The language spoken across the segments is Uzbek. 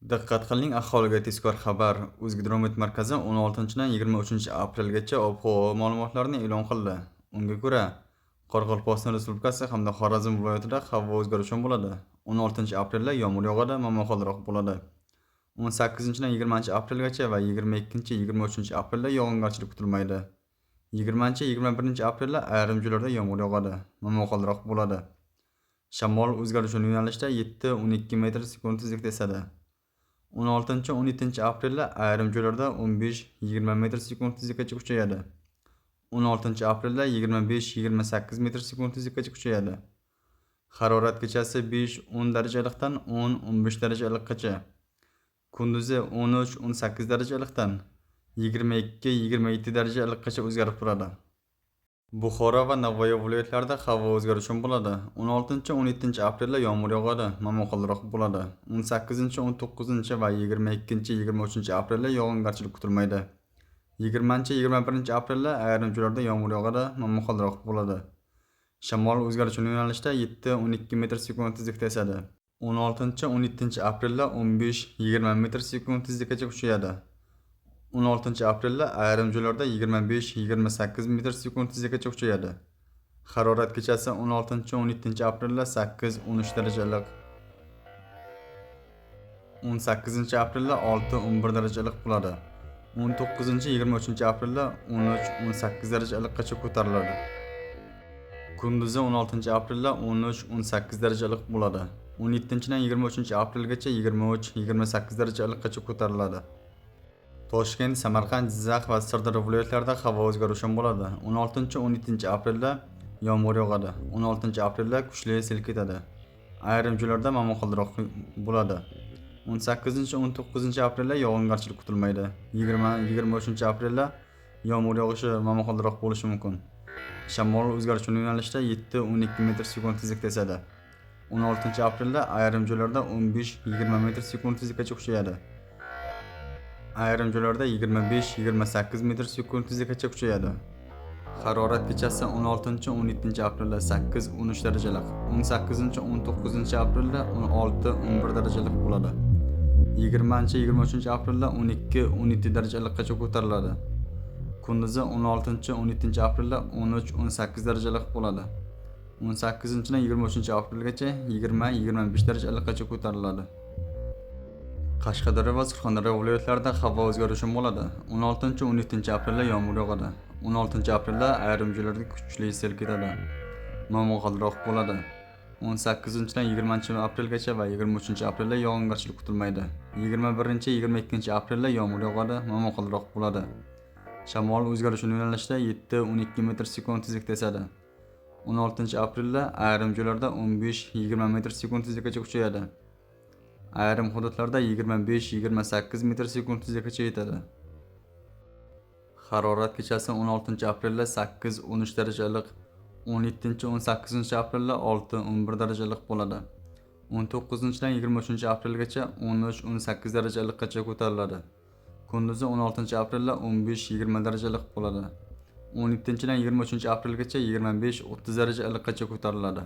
Diqqat qiling, aholiga tezkor xabar. O'zgidromet markazi 16-dan 23-aprelgacha ob-havo ma'lumotlarini e'lon qildi. Unga ko'ra, Qoraqalpog'iston Respublikasi hamda Xorazm viloyatida havo o'zgaruvchan bo'ladi. 16-aprelda yomg'ir yog'adi, momaqaldiroq bo'ladi. 18-dan 20-aprelgacha va 22-23-aprelda yog'ingarchilik kutilmaydi. 20-21-aprelda ayrim joylarda yomg'ir yog'adi, momaqaldiroq bo'ladi. Shamol o'zgaruvchan yo'nalishda 7-12 metr sekund tezlikda esadi. 16-17 aprelda ayrim joylarda 15-20 metr sekund tezlikgacha kuchayadi. 16 aprelda 25-28 metr sekund tezlikgacha kuchayadi. Harorat kechasi 5-10 darajah iliqdan 10-15 darajah iliqqacha. Kunduzi 13-18 darajah iliqdan 22-27 darajah iliqqacha o'zgarib turadi. Buxoro va Navoiy viloyatlarida havo o'zgaruvchan bo'ladi. 16-17 aprelda yomg'ir yog'adi, momaqaldiroq bo'ladi. 18-19 va 22-23 aprelda yog'ingarchilik kutilmaydi. 20-21 aprelda ayrim joylarda yomg'ir yog'adi, momaqaldiroq bo'ladi. Shamol o'zgaruvchan yo'nalishda 7-12 metr sekund tezlikda esadi. 16-17 aprelda 15-20 metr sekund tezlikgacha kuchayadi. 16 aprelda ayrim joylarda 25-28 metr sekund tezlikgacha kuchayadi. Harorat kechasi 16-17 aprelda 8-13 darajah iliq. 18 aprelda 6-11 darajah iliq bo'ladi. 19-23 aprelda 13-18 darajah iliqqacha ko'tariladi. Kunduzi 16 aprelda 13-18 darajah iliq bo'ladi. 17-dan 23 aprelgacha 23-28 darajah iliqqacha ko'tariladi. Toshkent, Samarqand, Jizzax va Sirdaryo viloyatlarida havo o'zgaruvchan bo'ladi. 16-17 aprelda yomg'ir yog'adi. 16 aprelda kuchli sel ketadi. Ayrim joylarda momaqaldiroq bo'ladi. 18-19 aprelda yog'ingarchilik kutilmaydi. 20-23 aprelda yomg'ir yog'ishi, momaqaldiroq bo'lishi mumkin. Shamol o'zgaruvchan yo'nalishda 7-12 metr sekund tezlikda esadi. 16 aprelda ayrim joylarda 15-20 metr sekund tezlikgacha kuchayadi. Ayrim joylarda 25-28 metr sekund tezlikgacha kuchayadi. Harorat kechasi 16-17 aprelda 8-13 darajah. 18-19 aprelda 16-11 darajah bo'ladi. 20-23 aprelda 12-17 darajahgacha ko'tariladi. Kunduzi 16-17 aprelda 13-18 darajah bo'ladi. 18-23 aprelgacha 20-25 darajahgacha ko'tariladi. Qashqadaryo va Surxondaryo viloyatlarida havo o'zgaruvchan bo'ladi. 16-17 aprelda yomg'ir yog'adi. 16 aprelda ayrim joylarda kuchli sel ketadi. Momaqaldiroq bo'ladi. 18-dan 20 aprelgacha va 23 aprelda yog'ingarchilik kutilmaydi. 21-22 aprelda yomg'ir yog'adi, momaqaldiroq bo'ladi. Shamol o'zgaruvchan yo'nalishda 7-12 metr sekund tezlikda esadi. 16 aprelda ayrim joylarda 15-20 metr sekund tezlikgacha kuchayadi. Ayrim hududlarda 25-28 metr sekund tezlikgacha yetadi. Harorat kechasi 16 aprelda 8-13 darajah iliq, 17-18 aprelda 6-11 darajah iliq bo'ladi. 19-dan 23 aprelgacha 13-18 darajah iliqqacha ko'tariladi. Kunduzi 16 aprelda 15-20 darajah iliq bo'ladi. 17-dan 23 aprelgacha 25-30 darajah iliqqacha ko'tariladi.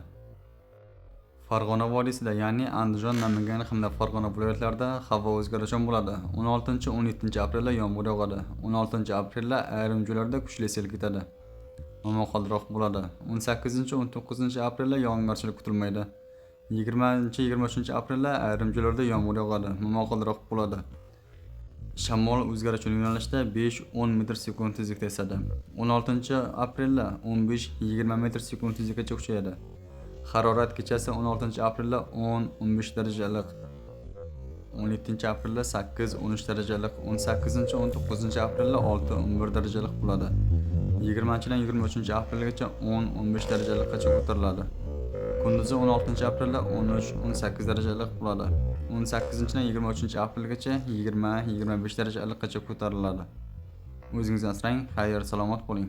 Farg'ona vodiysida, ya'ni Andijon, Namangan hamda Farg'ona viloyatlarida havo o'zgaruvchan bo'ladi. 16-17 aprelda yomg'ir yog'adi. 16 aprelda ayrim joylarda kuchli sel ketadi. Momaqaldiroq bo'ladi. 18-19 aprelda yog'ingarchilik kutilmaydi. 20-23 aprelda ayrim joylarda yomg'ir yog'adi, momaqaldiroq bo'ladi. Shamol o'zgaruvchan yo'nalishda 5-10 metr sekund tezlikda esadi. 16 aprelda 15-20 metr sekund tezlikgacha kuchayadi. Harorat kechasi 16 aprelda 10-15 darajah iliq. 17 aprelda 8-13 darajah iliq. 18-19 aprelda 6-11 darajah iliq bo'ladi. 20-dan 23 aprelgacha 10-15 darajah iliqqacha ko'tariladi. Kunduzi 16 aprelda 13-18 darajah iliq bo'ladi. 18-dan 23 aprelgacha 20-25 darajah iliqqacha ko'tariladi. O'zingizni asrang, xayr, salomat bo'ling.